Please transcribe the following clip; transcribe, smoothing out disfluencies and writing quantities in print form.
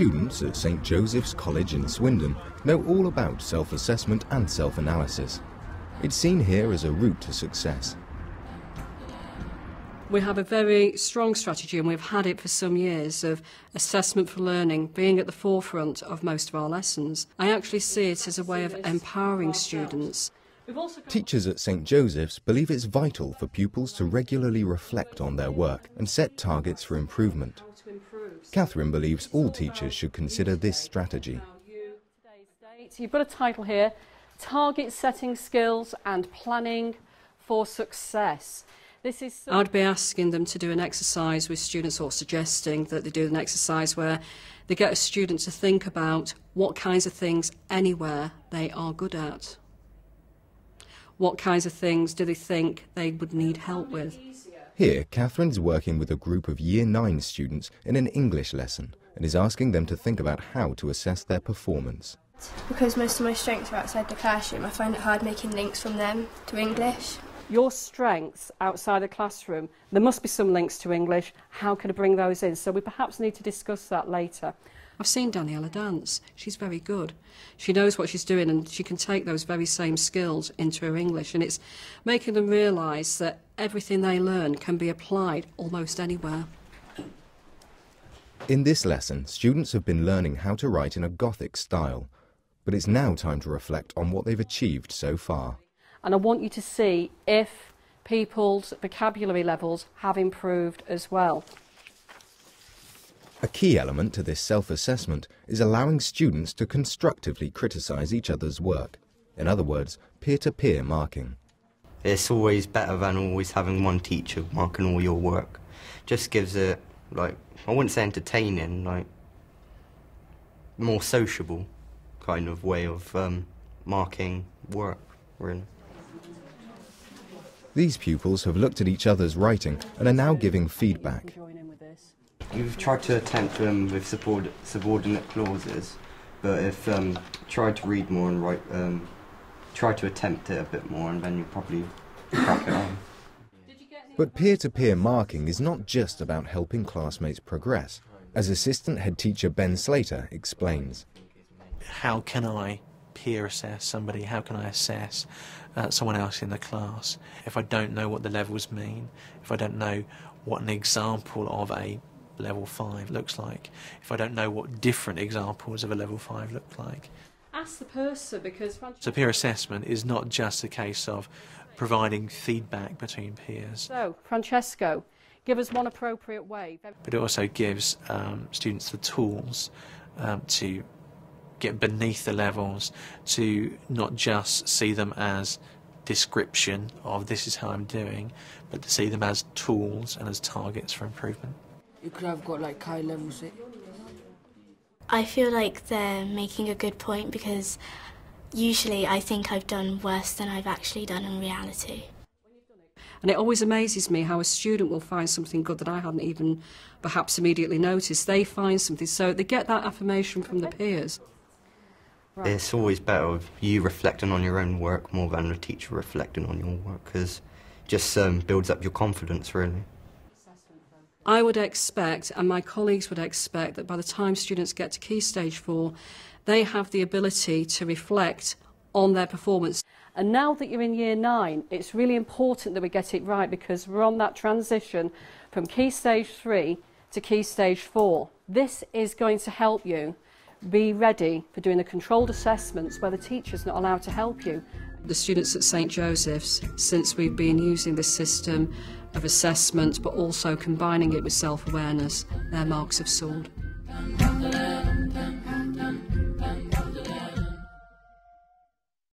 Students at St Joseph's College in Swindon know all about self-assessment and self-analysis. It's seen here as a route to success. We have a very strong strategy, and we've had it for some years, of assessment for learning being at the forefront of most of our lessons. I actually see it as a way of empowering students. Teachers at St Joseph's believe it's vital for pupils to regularly reflect on their work and set targets for improvement. Catherine believes all teachers should consider this strategy. You've got a title here, Target Setting Skills and Planning for Success. I'd be asking them to do an exercise with students, or suggesting that they do an exercise where they get a student to think about what kinds of things anywhere they are good at. What kinds of things do they think they would need help with? Here, Catherine's working with a group of Year 9 students in an English lesson and is asking them to think about how to assess their performance. Because most of my strengths are outside the classroom, I find it hard making links from them to English. Your strengths outside the classroom, there must be some links to English. How can I bring those in? So we perhaps need to discuss that later. I've seen Daniela dance. She's very good. She knows what she's doing, and she can take those very same skills into her English, and it's making them realise that everything they learn can be applied almost anywhere. In this lesson, students have been learning how to write in a Gothic style, but it's now time to reflect on what they've achieved so far. And I want you to see if people's vocabulary levels have improved as well. A key element to this self-assessment is allowing students to constructively criticise each other's work. In other words, peer-to-peer marking. It's always better than always having one teacher marking all your work. Just gives it, like, I wouldn't say entertaining, like, more sociable kind of way of marking work, really. These pupils have looked at each other's writing and are now giving feedback. We've tried to attempt with subordinate clauses, but if tried to read more and write, try to attempt it a bit more, and then you probably crack it on. But peer-to-peer marking is not just about helping classmates progress, as assistant head teacher Ben Slater explains. How can I peer assess somebody? How can I assess someone else in the class if I don't know what the levels mean, if I don't know what an example of a level 5 looks like, if I don't know what different examples of a level 5 look like? Ask the person, because so peer assessment is not just a case of providing feedback between peers. So, Francesco, give us one appropriate way. But it also gives students the tools to get beneath the levels, to not just see them as description of this is how I'm doing, but to see them as tools and as targets for improvement. You could have got like high levels. I feel like they're making a good point, because usually I think I've done worse than I've actually done in reality. And it always amazes me how a student will find something good that I hadn't even perhaps immediately noticed. They find something, so they get that affirmation from the peers. It's always better if you reflecting on your own work more than a teacher reflecting on your work, because it just builds up your confidence, really. I would expect, and my colleagues would expect, that by the time students get to Key Stage 4, they have the ability to reflect on their performance. And now that you're in Year 9, it's really important that we get it right, because we're on that transition from Key Stage 3 to Key Stage 4. This is going to help you be ready for doing the controlled assessments where the teacher's not allowed to help you. The students at St Joseph's, since we've been using this system of assessment but also combining it with self-awareness, their marks have soared.